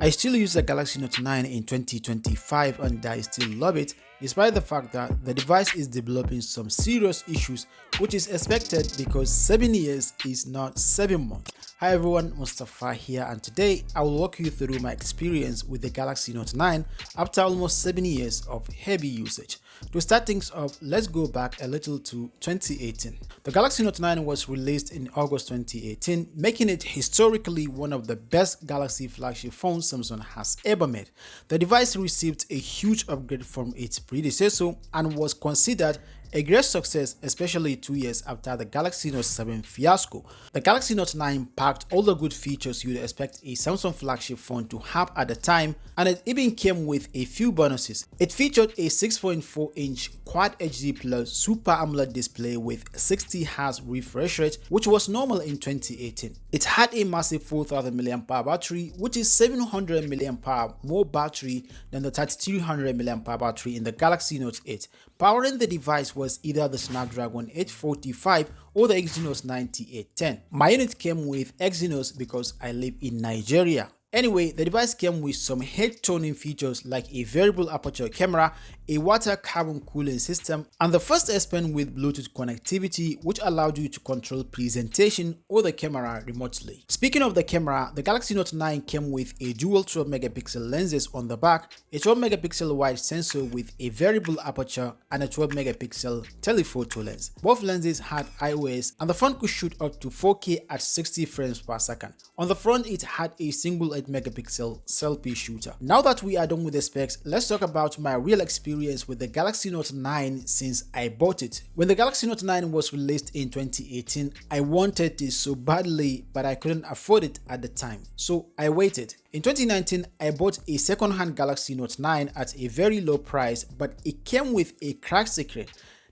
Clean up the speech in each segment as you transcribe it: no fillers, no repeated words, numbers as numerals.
I still use the Galaxy Note 9 in 2025 and I still love it, despite the fact that the device is developing some serious issues, which is expected because 7 years is not 7 months. Hi everyone, Mustafa here, and today I will walk you through my experience with the Galaxy Note 9 after almost 7 years of heavy usage. To start things off, let's go back a little to 2018. The Galaxy Note 9 was released in August 2018, making it historically one of the best Galaxy flagship phones Samsung has ever made. The device received a huge upgrade from its predecessor and was considered a great success, especially 2 years after the Galaxy Note 7 fiasco. The Galaxy Note 9 packed all the good features you'd expect a Samsung flagship phone to have at the time, and it even came with a few bonuses. It featured a 6.4-inch Quad HD Plus Super AMOLED display with 60Hz refresh rate, which was normal in 2018. It had a massive 4000 mAh battery, which is 700 mAh more battery than the 3300 mAh battery in the Galaxy Note 8. Powering the device was either the Snapdragon 845 or the Exynos 9810. My unit came with Exynos because I live in Nigeria. Anyway, the device came with some head toning features like a variable aperture camera, a water carbon cooling system, and the first S Pen with Bluetooth connectivity, which allowed you to control presentation or the camera remotely. Speaking of the camera, the Galaxy Note 9 came with a dual 12 megapixel lenses on the back, a 12 megapixel wide sensor with a variable aperture, and a 12 megapixel telephoto lens. Both lenses had IOS, and the phone could shoot up to 4K at 60 frames per second. On the front, it had a single 8 megapixel selfie shooter. Now that we are done with the specs, let's talk about my real experience with the Galaxy Note 9 since I bought it. When the Galaxy Note 9 was released in 2018, I wanted it so badly, but I couldn't afford it at the time, so I waited. In 2019, I bought a second-hand Galaxy Note 9 at a very low price, but it came with a cracked screen.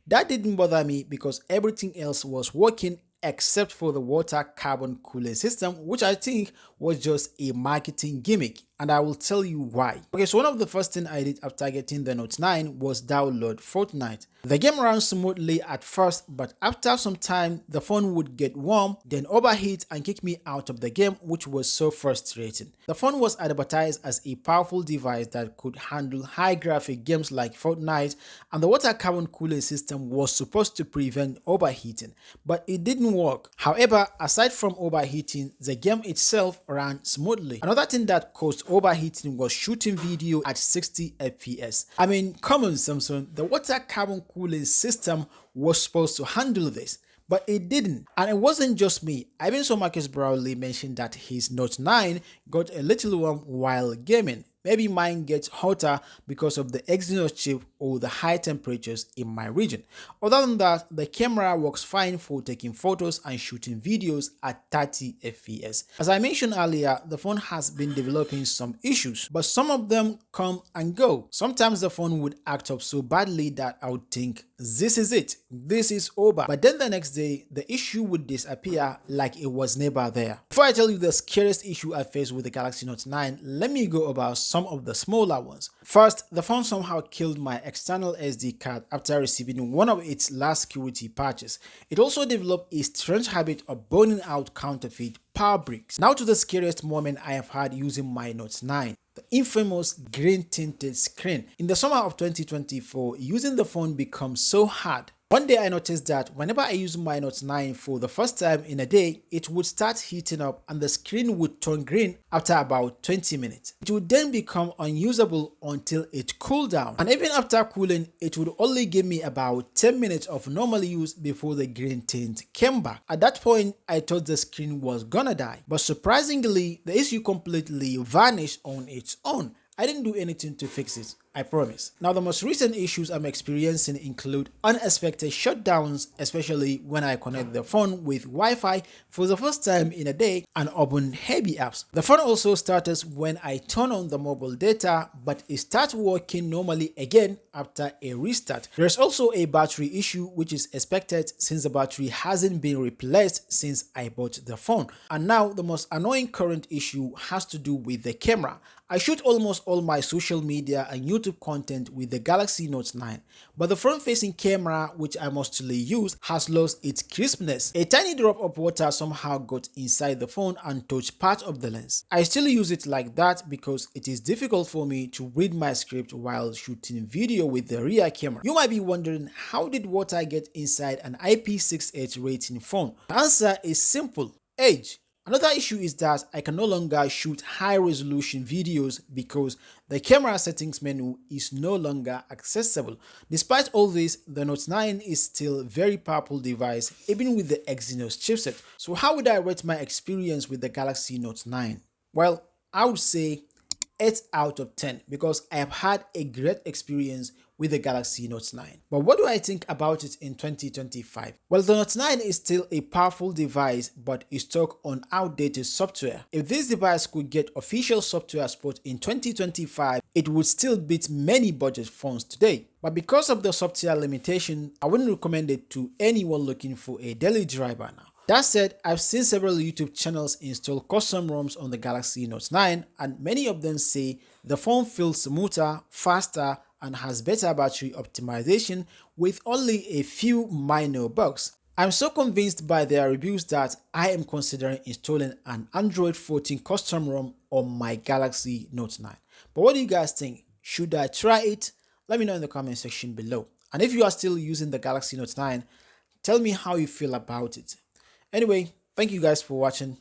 That didn't bother me because everything else was working except for the water carbon cooling system, which I think was just a marketing gimmick, and I will tell you why. Okay, so one of the first things I did after getting the Note 9 was download Fortnite. The game ran smoothly at first, but after some time the phone would get warm, then overheat and kick me out of the game, which was so frustrating. The phone was advertised as a powerful device that could handle high graphic games like Fortnite, and the water carbon cooling system was supposed to prevent overheating, but it didn't work. However, aside from overheating, the game itself ran smoothly. Another thing that caused overheating was shooting video at 60 FPS. I mean, come on Samsung, the water carbon cooling system was supposed to handle this, but it didn't. And it wasn't just me. I even saw Marcus Brownlee mention that his Note 9 got a little warm while gaming. Maybe mine gets hotter because of the Exynos chip or the high temperatures in my region. Other than that, the camera works fine for taking photos and shooting videos at 30 FPS. As I mentioned earlier, the phone has been developing some issues, but some of them come and go. Sometimes the phone would act up so badly that I would think, this is it, this is over. But then the next day, the issue would disappear like it was never there. Before I tell you the scariest issue I faced with the Galaxy Note 9, let me go about some of the smaller ones. First, the phone somehow killed my external SD card after receiving one of its last security patches. It also developed a strange habit of burning out counterfeit power bricks. Now to the scariest moment I have had using my Note 9. The infamous green tinted screen. In the summer of 2024, using the phone becomes so hard. One day I noticed that whenever I use my Note 9 for the first time in a day, it would start heating up and the screen would turn green after about 20 minutes. It would then become unusable until it cooled down. And even after cooling, it would only give me about 10 minutes of normal use before the green tint came back. At that point, I thought the screen was gonna die. But surprisingly, the issue completely vanished on its own. I didn't do anything to fix it, I promise. Now, the most recent issues I'm experiencing include unexpected shutdowns, especially when I connect the phone with Wi-Fi for the first time in a day and open heavy apps. The phone also starts when I turn on the mobile data, but it starts working normally again after a restart. There's also a battery issue, which is expected since the battery hasn't been replaced since I bought the phone. And now the most annoying current issue has to do with the camera. I shoot almost all my social media and YouTube YouTube content with the Galaxy Note 9, but the front-facing camera, which I mostly use, has lost its crispness. A tiny drop of water somehow got inside the phone and touched part of the lens. I still use it like that because it is difficult for me to read my script while shooting video with the rear camera. You might be wondering, how did water get inside an IP68 rating phone? The answer is simple: age. Another issue is that I can no longer shoot high-resolution videos because the camera settings menu is no longer accessible. Despite all this, the Note 9 is still a very powerful device even with the Exynos chipset. So how would I rate my experience with the Galaxy Note 9? Well, I would say 8 out of 10 because I have had a great experience with the Galaxy Note 9. But what do I think about it in 2025? Well, the Note 9 is still a powerful device but is stuck on outdated software. If this device could get official software support in 2025, it would still beat many budget phones today. But because of the software limitation, I wouldn't recommend it to anyone looking for a daily driver now. That said, I've seen several YouTube channels install custom ROMs on the Galaxy Note 9, and many of them say the phone feels smoother, faster, and has better battery optimization with only a few minor bugs. I'm so convinced by their reviews that I am considering installing an Android 14 custom ROM on my Galaxy Note 9. But what do you guys think? Should I try it? Let me know in the comment section below. And if you are still using the Galaxy Note 9, tell me how you feel about it. Anyway, thank you guys for watching.